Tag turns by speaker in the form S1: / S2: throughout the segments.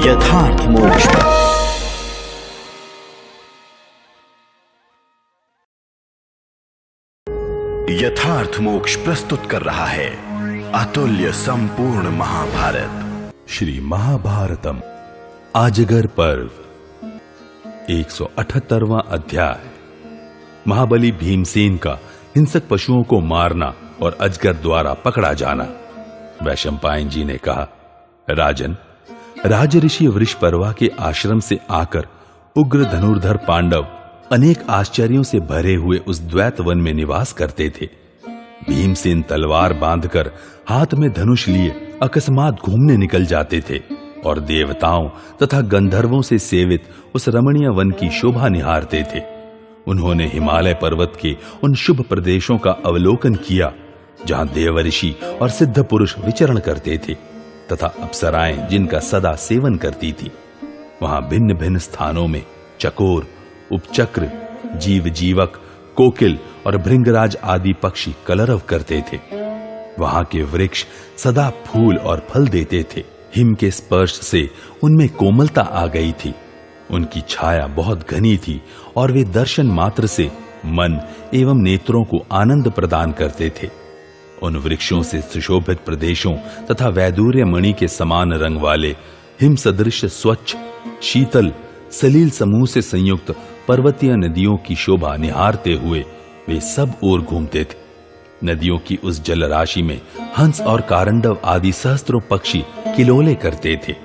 S1: यथार्थ मोक्ष। यथार्थ मोक्ष प्रस्तुत कर रहा है अतुल्य संपूर्ण महाभारत।
S2: श्री महाभारतम आजगर पर्व 178वां अध्याय। महाबली भीमसेन का हिंसक पशुओं को मारना और अजगर द्वारा पकड़ा जाना। वैशंपायन जी ने कहा, राजन, राजऋषि वृषपर्वा के आश्रम से आकर उग्र धनुर्धर पांडव अनेक आश्चर्यों से भरे हुए उस द्वैत वन में निवास करते थे। भीमसेन तलवार बांधकर हाथ में धनुष लिए अकस्मात घूमने निकल जाते थे और देवताओं तथा गंधर्वों से सेवित उस रमणीय वन की शोभा निहारते थे। उन्होंने हिमालय पर्वत के उन शुभ प्रदेशों का अवलोकन किया जहां देवऋषि और सिद्ध पुरुष विचरण करते थे तथा अप्सराएं जिनका सदा सेवन करती थी। वहां भिन्न भिन्न स्थानों में चकोर, उपचक्र, जीव जीवक, कोकिल और भृंगराज आदि पक्षी कलरव करते थे। वहां के वृक्ष सदा फूल और फल देते थे। हिम के स्पर्श से उनमें कोमलता आ गई थी। उनकी छाया बहुत घनी थी और वे दर्शन मात्र से मन एवं नेत्रों को आनंद प्रदान करते थे। उन वृक्षों से सुशोभित प्रदेशों तथा वैदूर्य मणि के समान रंग वाले हिम सदृश स्वच्छ, शीतल, सलील समूह से संयुक्त पर्वतीय नदियों की शोभा निहारते हुए वे सब ओर घूमते थे। नदियों की उस जल राशि में हंस और कारंडव आदि सहस्त्रों पक्षी किलोले करते थे।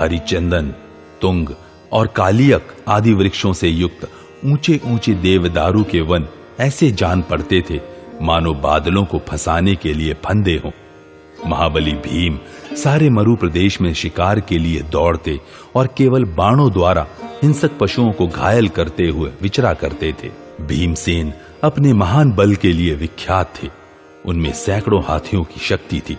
S2: हरिचंदन, तुंग और कालियक आदि वृक्षों से युक्त ऊंचे ऊंचे देवदारू के वन ऐसे जान पड़ते थे मानो बादलों को फंसाने के लिए फंदे हों। महाबली भीम सारे मरु प्रदेश में शिकार के लिए दौड़ते और केवल बाणों द्वारा हिंसक पशुओं को घायल करते हुए विचरा करते थे। भीमसेन अपने महान बल के लिए विख्यात थे। उनमें सैकड़ों हाथियों की शक्ति थी।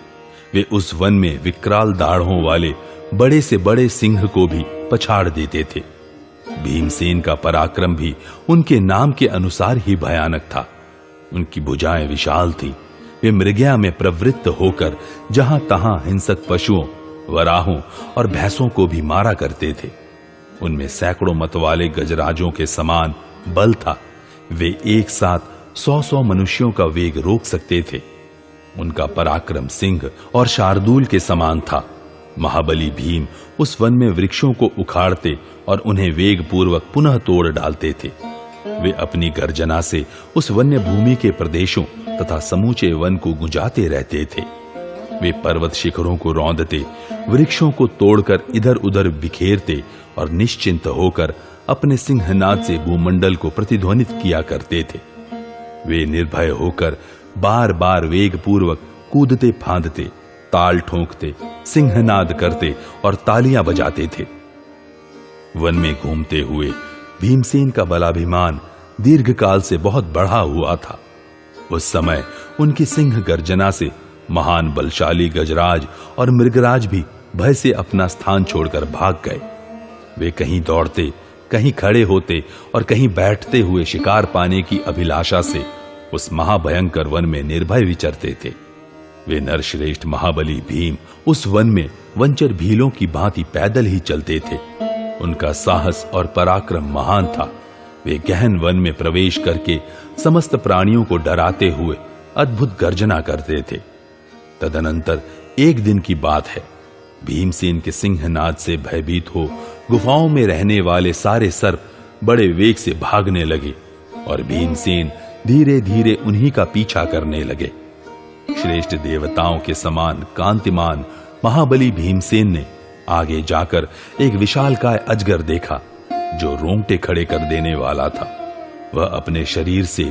S2: वे उस वन में विकराल दाढ़ों वाले बड़े से बड़े सिंह को भी पछाड़ देते थे। भीमसेन का पराक्रम भी उनके नाम के अनुसार ही भयानक था। उनकी भुजाएं विशाल थी। वे मृगया में प्रवृत्त होकर जहां तहां हिंसक पशुओं, वराहों और भैंसों को भी मारा करते थे। उनमें सैकड़ों मतवाले गजराजों के समान बल था। वे एक साथ 100-100 मनुष्यों का वेग रोक सकते थे। उनका पराक्रम सिंह और शार्दूल के समान था। महाबली भीम उस वन में वृक्षों को उखाड़ते और उन्हें वेग पूर्वक पुनः तोड़ डालते थे। वे अपनी गर्जना से उस वन्य भूमि के प्रदेशों तथा समूचे वन को गुंजाते रहते थे। वे पर्वत शिखरों को रौंदते, वृक्षों को तोड़कर इधर उधर बिखेरते और निश्चिंत होकर अपने सिंहनाद से भूमंडल को प्रतिध्वनित किया करते थे। वे निर्भय होकर बार बार वेग पूर्वक कूदते फांदते, ताल ठोंकते, सिंहनाद करते और तालियां बजाते थे। वन में घूमते हुए भीमसेन का बलाभिमान दीर्घकाल से बहुत बढ़ा हुआ था। उस समय उनकी सिंह गर्जना से महान बलशाली गजराज और मृगराज भी भय से अपना स्थान छोड़कर भाग गए। वे कहीं दौड़ते, कहीं खड़े होते और कहीं बैठते हुए शिकार पाने की अभिलाषा से उस महाभयंकर वन में निर्भय विचरते थे। वे नरश्रेष्ठ महाबली भीम उस वन में वंचर भीलों की भांति पैदल ही चलते थे। उनका साहस और पराक्रम महान था। वे गहन वन में प्रवेश करके समस्त प्राणियों को डराते हुए अद्भुत गर्जना करते थे। तदनंतर एक दिन की बात है, भीमसेन के सिंहनाद से भयभीत हो गुफाओं में रहने वाले सारे सर्प बड़े वेग से भागने लगे और भीमसेन धीरे धीरे उन्हीं का पीछा करने लगे। श्रेष्ठ देवताओं के समान कांतिमान महाबली भीमसेन ने आगे जाकर एक विशालकाय अजगर देखा जो रोंगटे खड़े कर देने वाला था। वह अपने शरीर से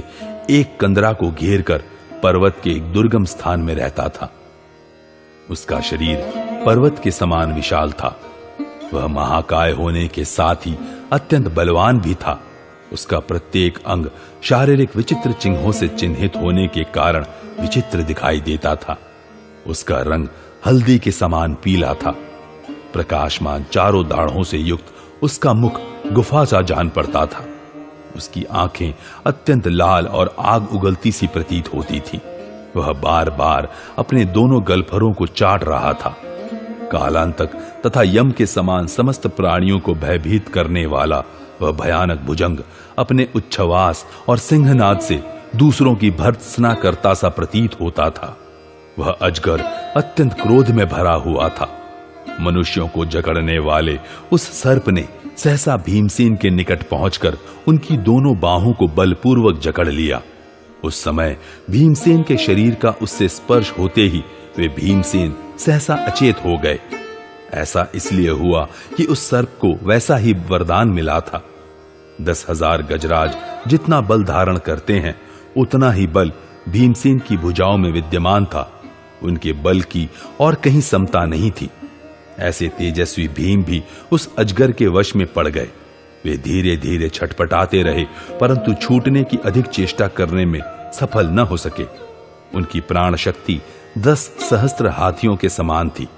S2: एक कंदरा को घेरकर पर्वत के एक दुर्गम स्थान में रहता था। उसका शरीर पर्वत के समान विशाल था। वह महाकाय होने के साथ ही अत्यंत बलवान भी था। उसका प्रत्येक अंग शारीरिक विचित्र चिन्हों से चिन्हित होने के कारण विचित्र दिखाई देता था। उसका रंग हल्दी के समान पीला था। प्रकाशमान चारों दाढ़ों से युक्त उसका मुख गुफा सा जान पड़ता था। उसकी आंखें अत्यंत लाल और आग उगलती सी प्रतीत होती थी। वह बार बार अपने दोनों गलफरों को चाट रहा था। कालांतक तथा यम के समान समस्त प्राणियों को भयभीत करने वाला वह भयानक भुजंग अपने उच्छ्वास और सिंहनाद से दूसरों की भर्त्सना करता सा प्रतीत होता था। वह अजगर अत्यंत क्रोध में भरा हुआ था। मनुष्यों को जकड़ने वाले उस सर्प ने सहसा भीमसेन के निकट पहुंचकर उनकी दोनों बाहों को बलपूर्वक जकड़ लिया। उस समय भीमसेन के शरीर का उससे स्पर्श होते ही वे भीमसेन सहसा अचेत हो गए। ऐसा इसलिए हुआ कि उस सर्प को वैसा ही वरदान मिला था। 10,000 गजराज जितना बल धारण करते हैं उतना ही बल भीमसेन की भुजाओं में विद्यमान था। उनके बल की और कहीं समता नहीं थी। ऐसे तेजस्वी भीम भी उस अजगर के वश में पड़ गए। वे धीरे धीरे छटपटाते रहे, परंतु छूटने की अधिक चेष्टा करने में सफल न हो सके। उनकी प्राण शक्ति 10 सहस्त्र हाथियों के समान थी।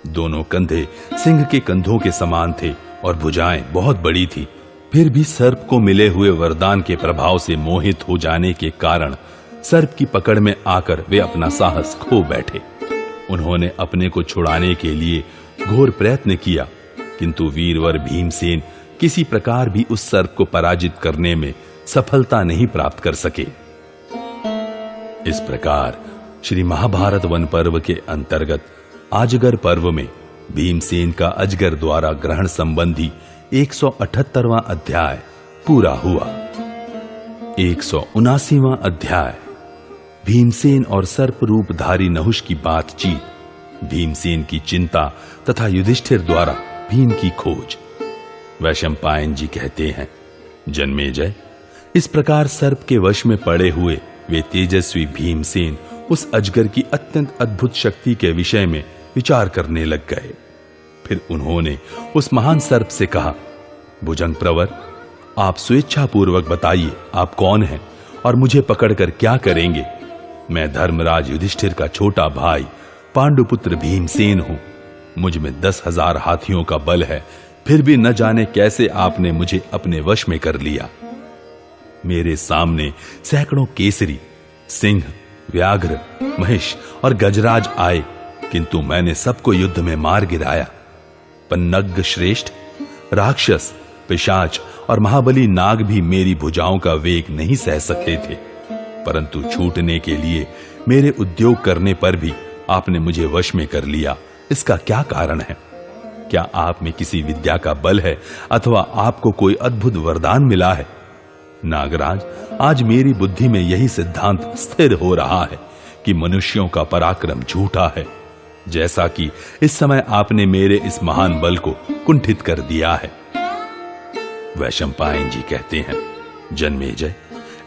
S2: दोनों कंधे सिंह के कंधों के समान थे और भुजाएं बहुत बड़ी थी। फिर भी सर्प को मिले हुए वरदान के प्रभाव से मोहित हो जाने के कारण सर्प की पकड़ में आकर वे अपना साहस खो बैठे। उन्होंने अपने को छुड़ाने के लिए घोर प्रयत्न किया, किंतु वीरवर भीमसेन किसी प्रकार भी उस सर्प को पराजित करने में सफलता नहीं प्राप्त कर सके। इस प्रकार श्री महाभारत वन पर्व के अंतर्गत आजगर पर्व में भीमसेन का अजगर द्वारा ग्रहण संबंधी 178वां अध्याय पूरा हुआ। 179वां अध्याय भीमसेन और सर्प रूपधारी नहुष की बातचीत, भीमसेन की चिंता तथा युधिष्ठिर द्वारा भीम की खोज। वैशंपायन जी कहते हैं, जन्मेजय, इस प्रकार सर्प के वश में पड़े हुए वे तेजस्वी भीमसेन उस अजगर की अत्यंत अद्भुत शक्ति के विषय में विचार करने लग गए। फिर उन्होंने उस महान सर्प से कहा, भुजंग प्रवर, आप स्वेच्छापूर्वक बताइए आप कौन हैं और मुझे पकड़कर क्या करेंगे। मैं धर्मराज युधिष्ठिर का छोटा भाई पांडुपुत्र भीमसेन हूं। मुझ में 10,000 हाथियों का बल है, फिर भी न जाने कैसे आपने मुझे अपने वश में कर लिया। मेरे सामने सैकड़ों केसरी, सिंह, व्याघ्र, महिष और गजराज आए, किंतु मैंने सबको युद्ध में मार गिराया। पन्नग श्रेष्ठ, राक्षस, पिशाच और महाबली नाग भी मेरी भुजाओं का वेग नहीं सह सकते थे, परंतु छूटने के लिए मेरे उद्योग करने पर भी आपने मुझे वश में कर लिया। इसका क्या कारण है? क्या आप में किसी विद्या का बल है अथवा आपको कोई अद्भुत वरदान मिला है? नागराज, आज मेरी बुद्धि में यही सिद्धांत स्थिर हो रहा है कि मनुष्यों का पराक्रम झूठा है, जैसा कि इस समय आपने मेरे इस महान बल को कुंठित कर दिया है। वैशंपायन जी कहते हैं, जन्मेजय,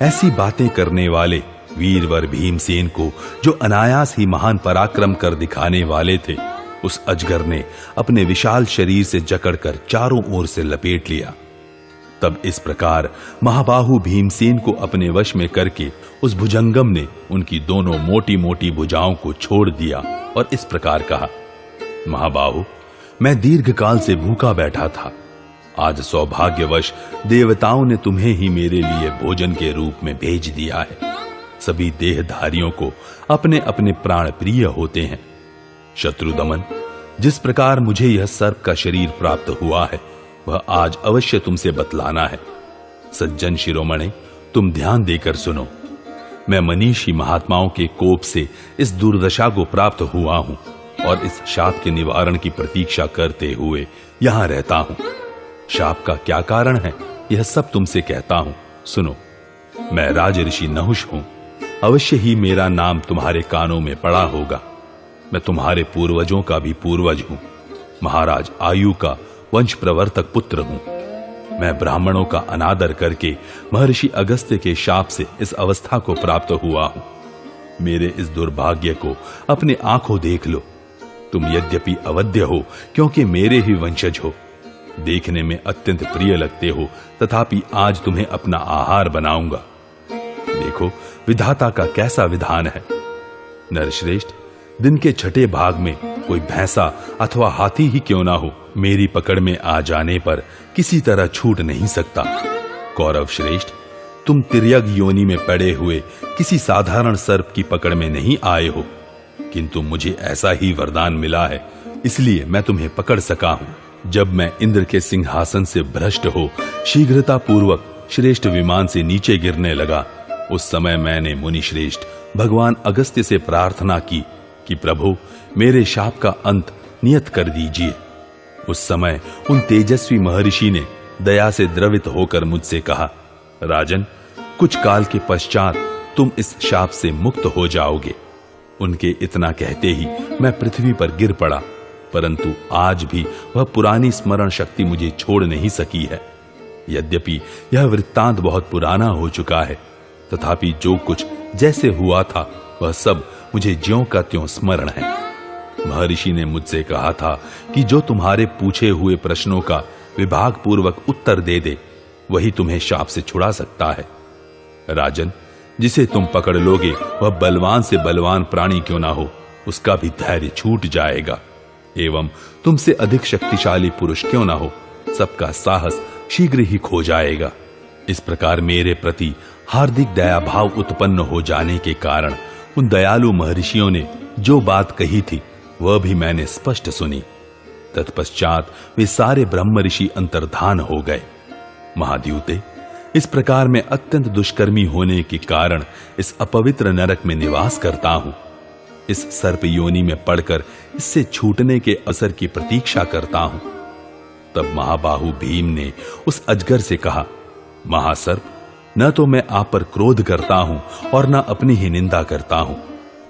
S2: ऐसी बातें करने वाले वीरवर भीमसेन को जो अनायास ही महान पराक्रम कर दिखाने वाले थे, उस अजगर ने अपने विशाल शरीर से जकड़कर चारों ओर से लपेट लिया। तब इस प्रकार महाबाहु भीमसेन को अपने वश में करके उस भुजंगम ने उनकी दोनों मोटी मोटी भुजाओं को छोड़ दिया और इस प्रकार कहा, महाबाहु, मैं दीर्घकाल से भूखा बैठा था। आज सौभाग्यवश देवताओं ने तुम्हें ही मेरे लिए भोजन के रूप में भेज दिया है। सभी देहधारियों को अपने अपने प्राण प्रिय होते हैं। शत्रुदमन, जिस प्रकार मुझे यह सर्प का शरीर प्राप्त हुआ है वह आज अवश्य तुमसे बतलाना है। सज्जन शिरोमणि, तुम ध्यान देकर सुनो। मैं मनीषी महात्माओं के कोप से इस दुर्दशा को प्राप्त हुआ हूं और इस शाप के निवारण की प्रतीक्षा करते हुए यहां रहता हूं। शाप का क्या कारण है यह सब तुमसे कहता हूं, सुनो। मैं राजऋषि नहुष हूं। अवश्य ही मेरा नाम तुम्हारे कानों में पड़ा होगा। मैं तुम्हारे पूर्वजों का भी पूर्वज हूं। महाराज आयु का वंश प्रवर्तक पुत्र हूं। मैं ब्राह्मणों का अनादर करके महर्षि अगस्त्य के शाप से इस अवस्था को प्राप्त हुआ हूं। मेरे इस दुर्भाग्य को अपने आंखों देख लो। तुम यद्यपि अवध्य हो क्योंकि मेरे ही वंशज हो, देखने में अत्यंत प्रिय लगते हो, तथापि आज तुम्हें अपना आहार बनाऊंगा। देखो विधाता का कैसा विधान है। नरश्रेष्ठ, दिन के छठे भाग में कोई भैंसा अथवा हाथी ही क्यों ना हो, मेरी पकड़ में आ जाने पर किसी तरह छूट नहीं सकता। कौरव श्रेष्ठ, तुम तिर्यक योनि में पड़े हुए किसी साधारण सर्प की पकड़ में नहीं आए हो, किंतु मुझे ऐसा ही वरदान मिला है इसलिए मैं तुम्हें पकड़ सका हूं। जब मैं इंद्र के सिंहासन से भ्रष्ट हो शीघ्रता पूर्वक श्रेष्ठ विमान से नीचे गिरने लगा, उस समय मैंने मुनि श्रेष्ठ भगवान अगस्त्य से प्रार्थना की कि प्रभु मेरे शाप का अंत नियत कर दीजिए। उस समय उन तेजस्वी महर्षि ने दया से द्रवित होकर मुझसे कहा, राजन, कुछ काल के पश्चात तुम इस शाप से मुक्त हो जाओगे। उनके इतना कहते ही मैं पृथ्वी पर गिर पड़ा, परंतु आज भी वह पुरानी स्मरण शक्ति मुझे छोड़ नहीं सकी है। यद्यपि यह वृत्तांत बहुत पुराना हो चुका है, तथापि जो कुछ जैसे हुआ था वह सब मुझे ज्यों का त्यों स्मरण है। महर्षि ने मुझसे कहा था कि जो तुम्हारे पूछे हुए प्रश्नों का विभाग पूर्वक उत्तर दे दे वही तुम्हें शाप से छुड़ा सकता है। राजन, जिसे तुम पकड़ लोगे वह बलवान से बलवान प्राणी क्यों ना हो, उसका भी धैर्य छूट जाएगा, एवं तुमसे अधिक शक्तिशाली पुरुष क्यों ना हो, सबका साहस शीघ्र ही खो जाएगा। इस प्रकार मेरे प्रति हार्दिक दया भाव उत्पन्न हो जाने के कारण उन दयालु महर्षियों ने जो बात कही थी वह भी मैंने स्पष्ट सुनी। तत्पश्चात वे सारे ब्रह्म ऋषि अंतर्धान हो गए। महाद्यूते, इस प्रकार मैं अत्यंत दुष्कर्मी होने के कारण इस अपवित्र नरक में निवास करता हूं। इस सर्प योनि में पड़कर इससे छूटने के असर की प्रतीक्षा करता हूं। तब महाबाहु भीम ने उस अजगर से कहा, महासर्प, न तो मैं आप पर क्रोध करता हूं और न अपनी ही निंदा करता हूं,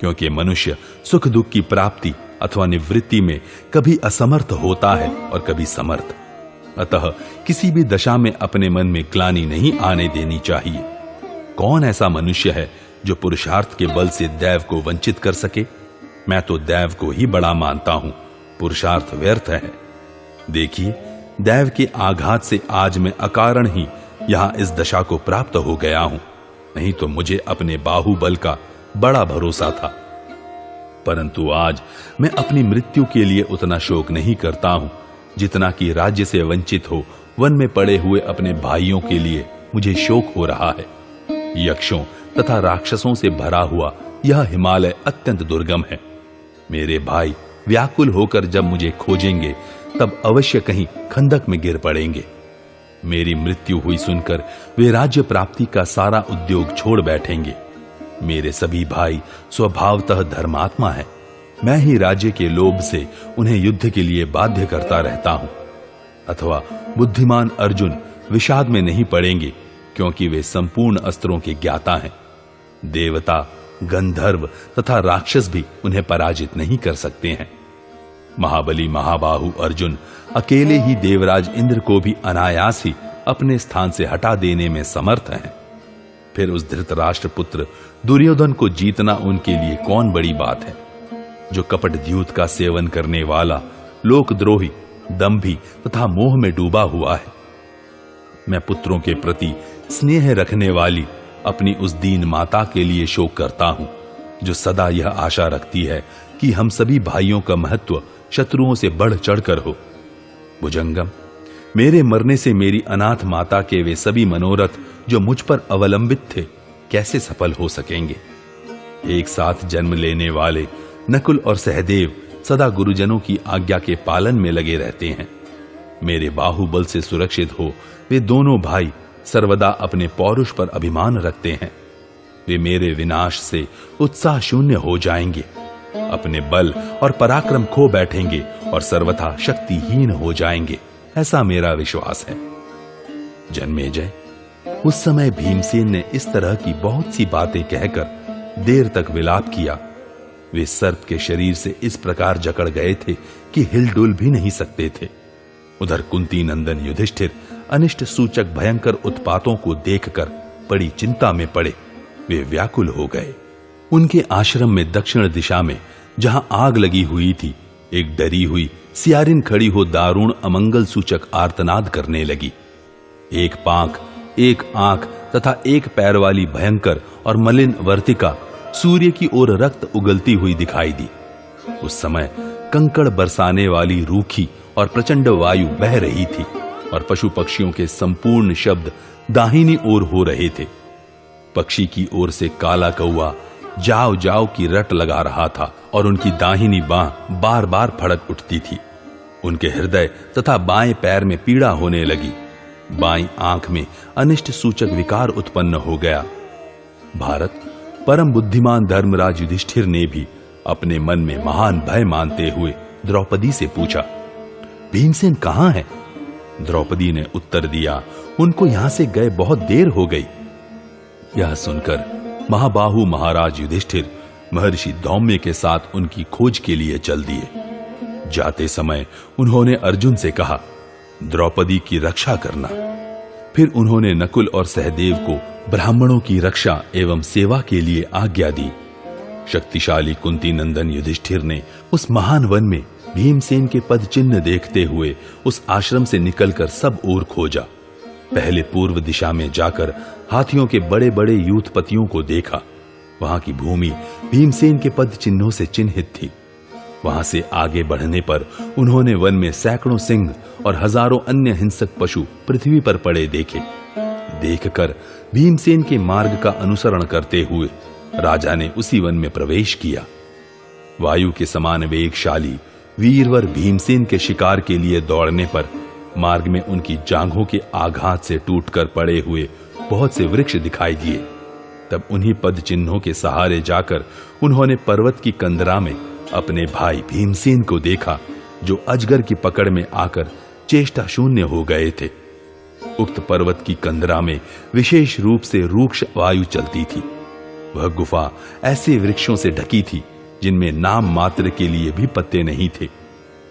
S2: क्योंकि मनुष्य सुख दुख की प्राप्ति अथवा निवृत्ति में कभी असमर्थ होता है और कभी समर्थ। अतः किसी भी दशा में अपने मन में ग्लानि नहीं आने देनी चाहिए। कौन ऐसा मनुष्य है जो पुरुषार्थ के बल से दैव को वंचित कर सके? मैं तो दैव को ही बड़ा मानता हूं, पुरुषार्थ व्यर्थ है। देखिए, दैव के आघात से आज मैं अकारण ही यहां इस दशा को प्राप्त हो गया हूं, नहीं तो मुझे अपने बाहुबल का बड़ा भरोसा था। परंतु आज मैं अपनी मृत्यु के लिए उतना शोक नहीं करता हूं जितना कि राज्य से वंचित हो वन में पड़े हुए अपने भाइयों के लिए मुझे शोक हो रहा है। यक्षों तथा राक्षसों से भरा हुआ यह हिमालय अत्यंत दुर्गम है। मेरे भाई व्याकुल होकर जब मुझे खोजेंगे तब अवश्य कहीं खंदक में गिर पड़ेंगे। मेरी मृत्यु हुई सुनकर वे राज्य प्राप्ति का सारा उद्योग छोड़ बैठेंगे। मेरे सभी भाई स्वभावतः धर्मात्मा है। मैं ही राज्य के लोभ से उन्हें युद्ध के लिए बाध्य करता रहता हूं। अथवा बुद्धिमान अर्जुन विषाद में नहीं पड़ेंगे, क्योंकि वे संपूर्ण अस्त्रों के ज्ञाता हैं। देवता, गंधर्व तथा राक्षस भी उन्हें पराजित नहीं कर सकते हैं। महाबली महाबाहु अर्जुन अकेले ही देवराज इंद्र को भी अनायास ही अपने स्थान से हटा देने में समर्थ हैं। फिर उस धृतराष्ट्र पुत्र दुर्योधन को जीतना उनके लिए कौन बड़ी बात है, जो कपट द्यूत का सेवन करने वाला, लोकद्रोही, दंभी तथा मोह में डूबा हुआ है। मैं पुत्रों के प्रति स्नेह रखने वाली अपनी उस दीन माता के लिए शोक करता हूं, जो सदा यह आशा रखती है कि हम सभी भाइयों का महत्व शत्रुओं से बढ़ चढ़कर हो। भुजंगम, मेरे मरने से मेरी अनाथ माता के वे सभी मनोरथ जो मुझ पर अवलंबित थे कैसे सफल हो सकेंगे? एक साथ जन्म लेने वाले नकुल और सहदेव सदा गुरुजनों की आज्ञा के पालन में लगे रहते हैं। मेरे बाहुबल से सुरक्षित हो वे दोनों भाई सर्वदा अपने पौरुष पर अभिमान रखते हैं। वे मेरे विनाश से उत्साह शून्य हो जाएंगे, अपने बल और पराक्रम खो बैठेंगे और सर्वथा शक्तिहीन हो जाएंगे, ऐसा मेरा विश्वास है। जन्मेजय, उस समय भीमसेन ने इस तरह की बहुत सी बातें कहकर देर तक विलाप किया। वे सर्प के शरीर से इस प्रकार जकड़ गए थे कि हिलडुल भी नहीं सकते थे। उधर कुंती नंदन युधिष्ठिर अनिष्ट सूचक भयंकर उत्पातों को देखकर बड़ी चिंता में पड़े। वे व्याकुल हो गए। उनके आश्रम में दक्षिण दिशा में जहां आग लगी हुई थी, एक डरी हुई सियारिन खड़ी हो दारुण अमंगल सूचक आर्तनाद करने लगी। एक पांख, एक आंख तथा एक पैर वाली भयंकर और मलिन वर्तिका सूर्य की ओर रक्त उगलती हुई दिखाई दी। उस समय कंकड़ बरसाने वाली रूखी और प्रचंड वायु बह रही थी और पशु पक्षियों के संपूर्ण शब्द दाहिनी ओर हो रहे थे। पक्षी की ओर से काला कौआ, जाव जाव की रट लगा रहा था और उनकी दाहिनी बांह बार बार फड़क उठती थी। उनके हृदय तथा बाएं पैर में पीड़ा होने लगी। बाईं आंख में अनिष्ट सूचक विकार उत्पन्न हो गया। भारत परम बुद्धिमान धर्मराज युधिष्ठिर ने भी अपने मन में महान भय मानते हुए द्रौपदी से पूछा, भीमसेन कहां है? द्रौपदी ने उत्तर दिया, उनको यहां से गए बहुत देर हो गई। यह सुनकर महाबाहु महाराज युधिष्ठिर महर्षि धौम्य के साथ उनकी खोज के लिए चल दिए। जाते समय उन्होंने अर्जुन से कहा, द्रौपदी की रक्षा करना। फिर उन्होंने नकुल और सहदेव को ब्राह्मणों की रक्षा एवं सेवा के लिए आज्ञा दी। शक्तिशाली कुंती नंदन युधिष्ठिर ने उस महान वन में भीमसेन के पद चिन्ह देखते हुए उस आश्रम से निकलकर सब ओर खोजा। पहले पूर्व दिशा में जाकर हाथियों के बड़े बड़े यूथपतियों को देखा। वहां की भूमि भीमसेन के पद चिन्हों से चिन्हित थी। वहां से आगे बढ़ने पर उन्होंने वन में सैकड़ों सिंह और हजारों अन्य हिंसक पशु पृथ्वी पर पड़े देखे। देखकर भीमसेन के मार्ग का अनुसरण करते हुए राजा ने उसी वन में प्रवेश किया। वायु के समान वेगशाली वीरवर भीमसेन के शिकार के लिए दौड़ने पर मार्ग में उनकी जांघों के आघात से टूटकर पड़े हुए बहुत से वृक्ष दिखाई दिए। तब उन्हीं पद चिन्हों के सहारे जाकर उन्होंने पर्वत की कंदरा में अपने भाई भीमसेन को देखा, जो अजगर की पकड़ में आकर चेष्टा शून्य हो गए थे। उक्त पर्वत की कंदरा में विशेष रूप से रूक्ष वायु चलती थी। वह गुफा ऐसे वृक्षों से ढकी थी जिनमें नाम मात्र के लिए भी पत्ते नहीं थे।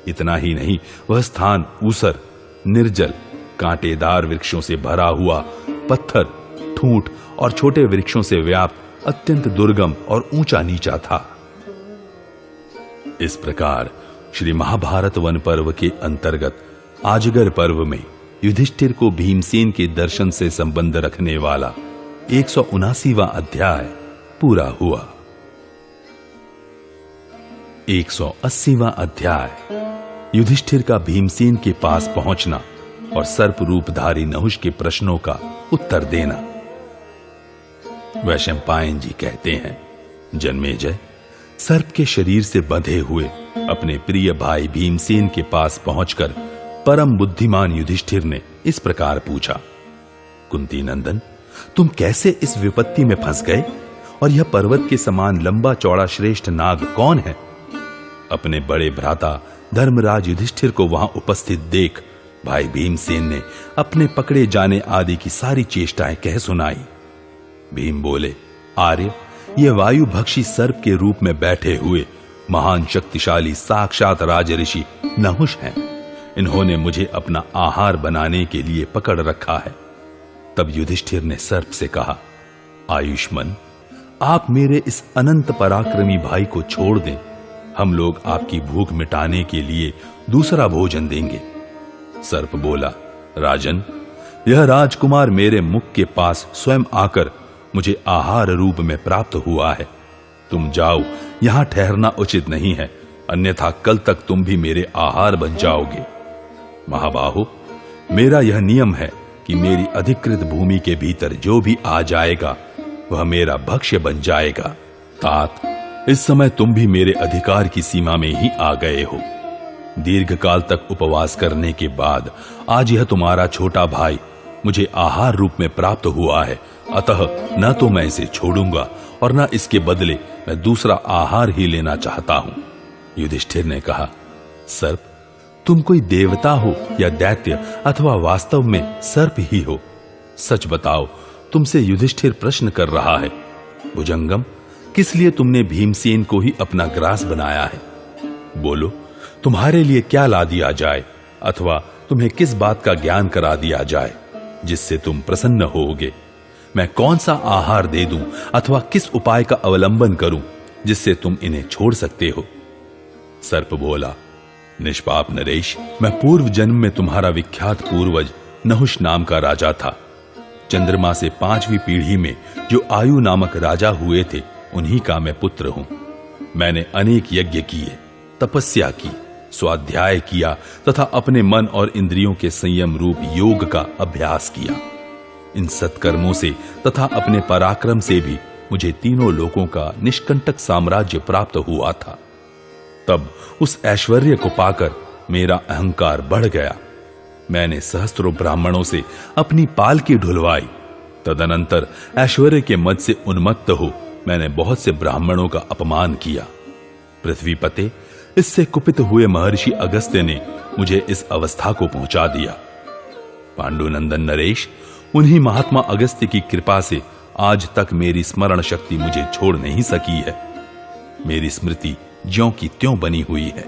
S2: इतना ही नहीं, वह स्थान ऊसर, निर्जल, कांटेदार वृक्षों से भरा हुआ, पत्थर, ठूंठ और छोटे वृक्षों से व्याप्त अत्यंत दुर्गम और ऊंचा नीचा था। इस प्रकार श्री महाभारत वन पर्व के अंतर्गत आजगर पर्व में युधिष्ठिर को भीमसेन के दर्शन से संबंध रखने वाला 179वां अध्याय पूरा हुआ। 180वां अध्याय युधिष्ठिर का भीमसेन के पास पहुंचना और सर्प रूपधारी नहुष के प्रश्नों का उत्तर देना। वैशंपायन जी कहते हैं, जन्मेजय, सर्प के शरीर से बंधे हुए अपने प्रिय भाई भीमसेन के पास पहुंचकर परम बुद्धिमान युधिष्ठिर ने इस प्रकार पूछा, कुंती नंदन, तुम कैसे इस विपत्ति में फंस गए और यह पर्वत के समान लंबा चौड़ा श्रेष्ठ नाग कौन है? अपने बड़े भ्राता धर्मराज युधिष्ठिर को वहां उपस्थित देख भाई भीमसेन ने अपने पकड़े जाने आदि की सारी चेष्टाएं कह सुनाई। भीम बोले, आर्य, ये वायु भक्षी सर्प के रूप में बैठे हुए महान शक्तिशाली साक्षात राज ऋषि नहुष हैं। इन्होंने मुझे अपना आहार बनाने के लिए पकड़ रखा है। तब युधिष्ठिर ने सर्प से कहा, आयुष्मान, आप मेरे इस अनंत पराक्रमी भाई को छोड़ दें। हम लोग आपकी भूख मिटाने के लिए दूसरा भोजन देंगे। सर्प बोला, राजन, यह राजकुमार मेरे मुख के पास स्वयं आकर मुझे आहार रूप में प्राप्त हुआ है। तुम जाओ, यहां ठहरना उचित नहीं है, अन्यथा कल तक तुम भी मेरे आहार बन जाओगे। महाबाहो, मेरा यह नियम है कि मेरी अधिकृत भूमि के भीतर जो भी आ जाएगा वह मेरा भक्ष्य बन जाएगा। तात, इस समय तुम भी मेरे अधिकार की सीमा में ही आ गए हो। दीर्घ काल तक उपवास करने के बाद आज यह तुम्हारा छोटा भाई मुझे आहार रूप में प्राप्त हुआ है, अतः न तो मैं इसे छोड़ूंगा और न इसके बदले मैं दूसरा आहार ही लेना चाहता हूं। युधिष्ठिर ने कहा, सर्प, तुम कोई देवता हो या दैत्य अथवा वास्तव में सर्प ही हो? सच बताओ, तुमसे युधिष्ठिर प्रश्न कर रहा है। भुजंगम, किस लिए तुमने भीमसेन को ही अपना ग्रास बनाया है? बोलो, तुम्हारे लिए क्या ला दिया जाए अथवा तुम्हें किस बात का ज्ञान करा दिया जाए जिससे तुम प्रसन्न होगे? मैं कौन सा आहार दे दूं अथवा किस उपाय का अवलंबन करूं जिससे तुम इन्हें छोड़ सकते हो? सर्प बोला, निष्पाप नरेश, मैं पूर्व जन्म में तुम्हारा विख्यात पूर्वज नहुष नाम का राजा था। चंद्रमा से 5वीं पीढ़ी में जो आयु नामक राजा हुए थे, उन्हीं का मैं पुत्र हूं। मैंने अनेक यज्ञ किए, तपस्या की, स्वाध्याय किया तथा अपने मन और इंद्रियों के संयम रूप योग का अभ्यास किया। इन सत्कर्मों से तथा अपने पराक्रम से भी मुझे तीनों लोकों का निष्कंटक साम्राज्य प्राप्त हुआ था। तब उस ऐश्वर्य को पाकर मेरा अहंकार बढ़ गया। मैंने सहस्त्रों ब्राह्मणों से अपनी पालकी ढुलवाई। तदनंतर ऐश्वर्य के मद से उन्मत्त हो मैंने बहुत से ब्राह्मणों का अपमान किया। पृथ्वीपते, इससे कुपित हुए महर्षि अगस्त्य ने मुझे इस अवस्था को पहुंचा दिया। पांडुनंदन नरेश, उन्हीं महात्मा अगस्त्य की कृपा से आज तक मेरी स्मरण शक्ति मुझे छोड़ नहीं सकी है। मेरी स्मृति ज्यों की त्यों बनी हुई है।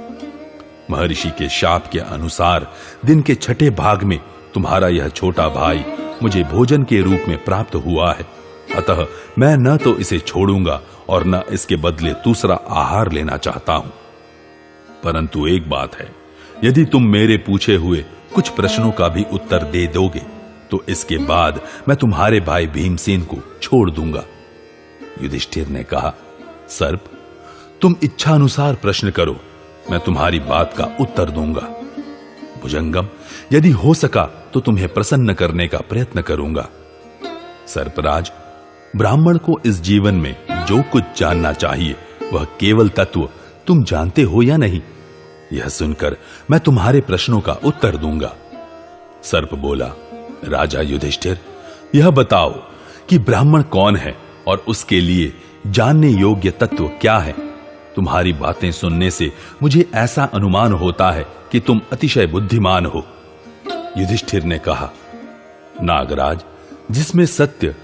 S2: महर्षि के शाप के अनुसार दिन के छठे भाग में तुम्हारा यह छोटा भाई मुझे भोजन के रूप में प्राप्त हुआ है। अतः मैं न तो इसे छोड़ूंगा और न इसके बदले दूसरा आहार लेना चाहता हूं। परंतु एक बात है, यदि तुम मेरे पूछे हुए कुछ प्रश्नों का भी उत्तर दे दोगे तो इसके बाद मैं तुम्हारे भाई भीमसेन को छोड़ दूंगा। युधिष्ठिर ने कहा, सर्प, तुम इच्छा अनुसार प्रश्न करो, मैं तुम्हारी बात का उत्तर दूंगा। भुजंगम, यदि हो सका तो तुम्हें प्रसन्न करने का प्रयत्न करूंगा। सर्पराज, ब्राह्मण को इस जीवन में जो कुछ जानना चाहिए वह केवल तत्व तुम जानते हो या नहीं, यह सुनकर मैं तुम्हारे प्रश्नों का उत्तर दूंगा। सर्प बोला, राजा युधिष्ठिर, यह बताओ कि ब्राह्मण कौन है और उसके लिए जानने योग्य तत्व क्या है। तुम्हारी बातें सुनने से मुझे ऐसा अनुमान होता है कि तुम अतिशय बुद्धिमान हो। युधिष्ठिर ने कहा, नागराज, जिसमें सत्य,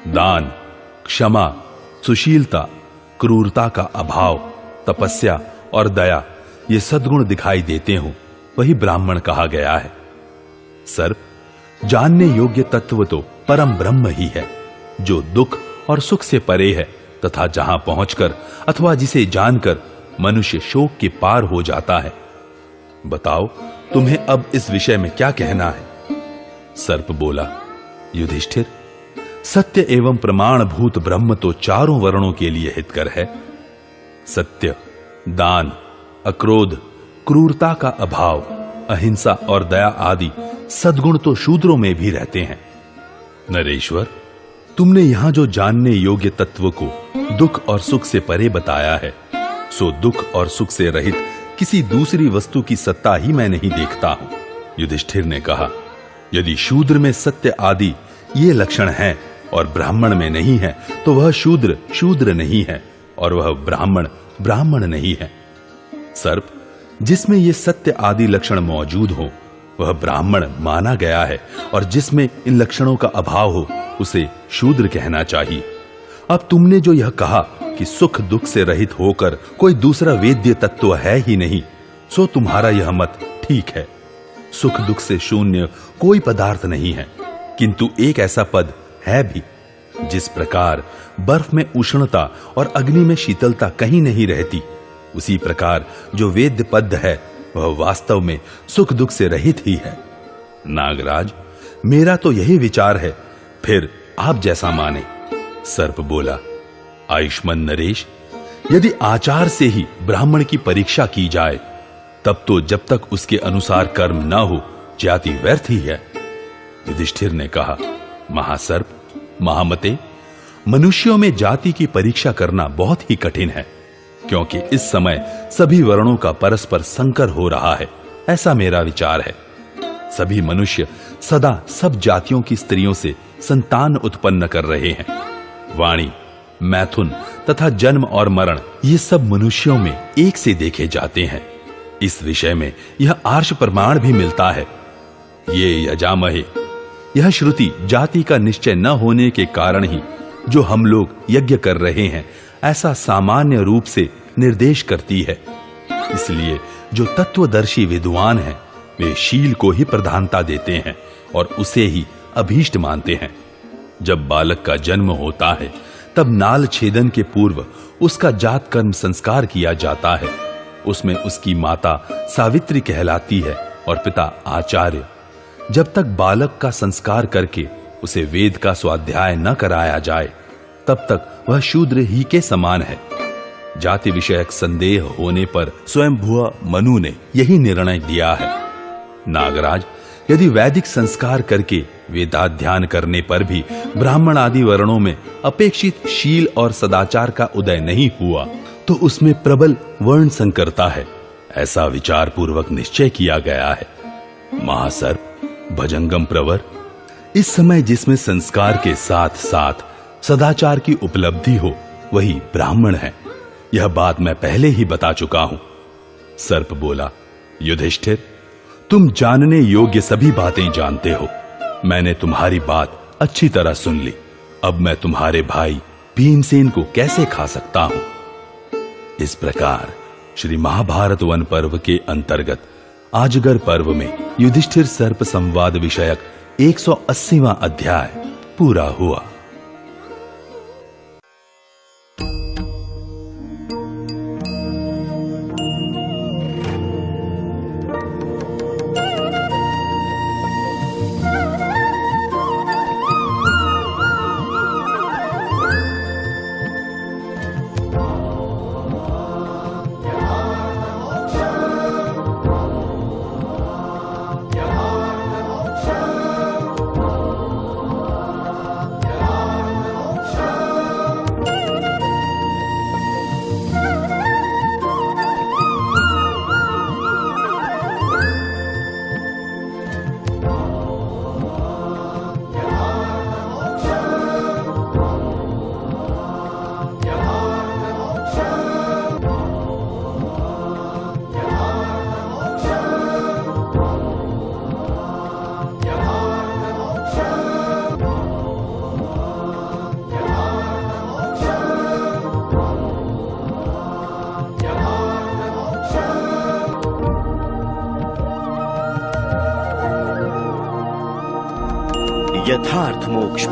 S2: दान, क्षमा, सुशीलता, क्रूरता का अभाव, तपस्या और दया ये सद्गुण दिखाई देते हो वही ब्राह्मण कहा गया है। सर्प, जानने योग्य तत्व तो परम ब्रह्म ही है, जो दुख और सुख से परे है तथा जहां पहुंचकर अथवा जिसे जानकर मनुष्य शोक के पार हो जाता है। बताओ, तुम्हें अब इस विषय में क्या कहना है। सर्प बोला, युधिष्ठिर, सत्य एवं प्रमाणभूत ब्रह्म तो चारों वर्णों के लिए हितकर है। सत्य, दान, अक्रोध, क्रूरता का अभाव, अहिंसा और दया आदि सद्गुण तो शूद्रों में भी रहते हैं। नरेश्वर, तुमने यहां जो जानने योग्य तत्व को दुख और सुख से परे बताया है, सो दुख और सुख से रहित किसी दूसरी वस्तु की सत्ता ही मैं नहीं देखता हूं। युधिष्ठिर ने कहा, यदि शूद्र में सत्य आदि ये लक्षण हैं और ब्राह्मण में नहीं है तो वह शूद्र शूद्र नहीं है और वह ब्राह्मण ब्राह्मण नहीं है। सर्प, जिसमें ये सत्य आदि लक्षण मौजूद हो वह ब्राह्मण माना गया है और जिसमें इन लक्षणों का अभाव हो उसे शूद्र कहना चाहिए। अब तुमने जो यह कहा कि सुख दुख से रहित होकर कोई दूसरा वेद्य तत्व है ही नहीं, सो तुम्हारा यह मत ठीक है। सुख दुख से शून्य कोई पदार्थ नहीं है, किंतु एक ऐसा पद है भी। जिस प्रकार बर्फ में उष्णता और अग्नि में शीतलता कहीं नहीं रहती, उसी प्रकार जो वेद्य पद है वह वास्तव में सुख दुख से रहित ही है। नागराज, मेरा तो यही विचार है, फिर आप जैसा माने। सर्प बोला, आयुष्मान नरेश, यदि आचार से ही ब्राह्मण की परीक्षा की जाए तब तो जब तक उसके अनुसार कर्म न हो जाति व्यर्थ ही है। युधिष्ठिर ने कहा, महासर्प, महामते, मनुष्यों में जाति की परीक्षा करना बहुत ही कठिन है, क्योंकि इस समय सभी वर्णों का परस्पर संकर हो रहा है, ऐसा मेरा विचार है। सभी मनुष्य सदा सब जातियों की स्त्रियों से संतान उत्पन्न कर रहे हैं। वाणी, मैथुन तथा जन्म और मरण ये सब मनुष्यों में एक से देखे जाते हैं। इस विषय में यह आर्ष प्रमाण भी मिलता है। ये यजामहे, यह श्रुति जाति का निश्चय न होने के कारण ही जो हम लोग यज्ञ कर रहे हैं ऐसा सामान्य रूप से निर्देश करती है। इसलिए जो तत्वदर्शी विद्वान हैं वे शील को ही प्रधानता देते हैं और उसे ही अभीष्ट मानते हैं। जब बालक का जन्म होता है तब नाल छेदन के पूर्व उसका जात कर्म संस्कार किया जाता है। उसमें उसकी माता सावित्री कहलाती है और पिता आचार्य। जब तक बालक का संस्कार करके उसे वेद का स्वाध्याय न कराया जाए तब तक वह शूद्र ही के समान है। जाति विषयक संदेह होने पर स्वयं भुआ मनु ने यही निर्णय दिया है। नागराज, यदि वैदिक संस्कार करके वेदाध्ययन करने पर भी ब्राह्मण आदि वर्णों में अपेक्षित शील और सदाचार का उदय नहीं हुआ तो उसमें प्रबल वर्ण संकरता है, ऐसा विचार पूर्वक निश्चय किया गया है। महासर्प भजंगम प्रवर इस समय जिसमें संस्कार के साथ साथ सदाचार की उपलब्धि हो वही ब्राह्मण है। यह बात मैं पहले ही बता चुका हूं। सर्प बोला, युधिष्ठिर, तुम जानने योग्य सभी बातें जानते हो। मैंने तुम्हारी बात अच्छी तरह सुन ली। अब मैं तुम्हारे भाई भीमसेन को कैसे खा सकता हूं? इस प्रकार श्री महाभारत वन पर्व के अंतर्गत आजगर पर्व में युधिष्ठिर सर्प संवाद विषयक 180वां अध्याय पूरा हुआ।
S1: यथार्थ मोक्ष।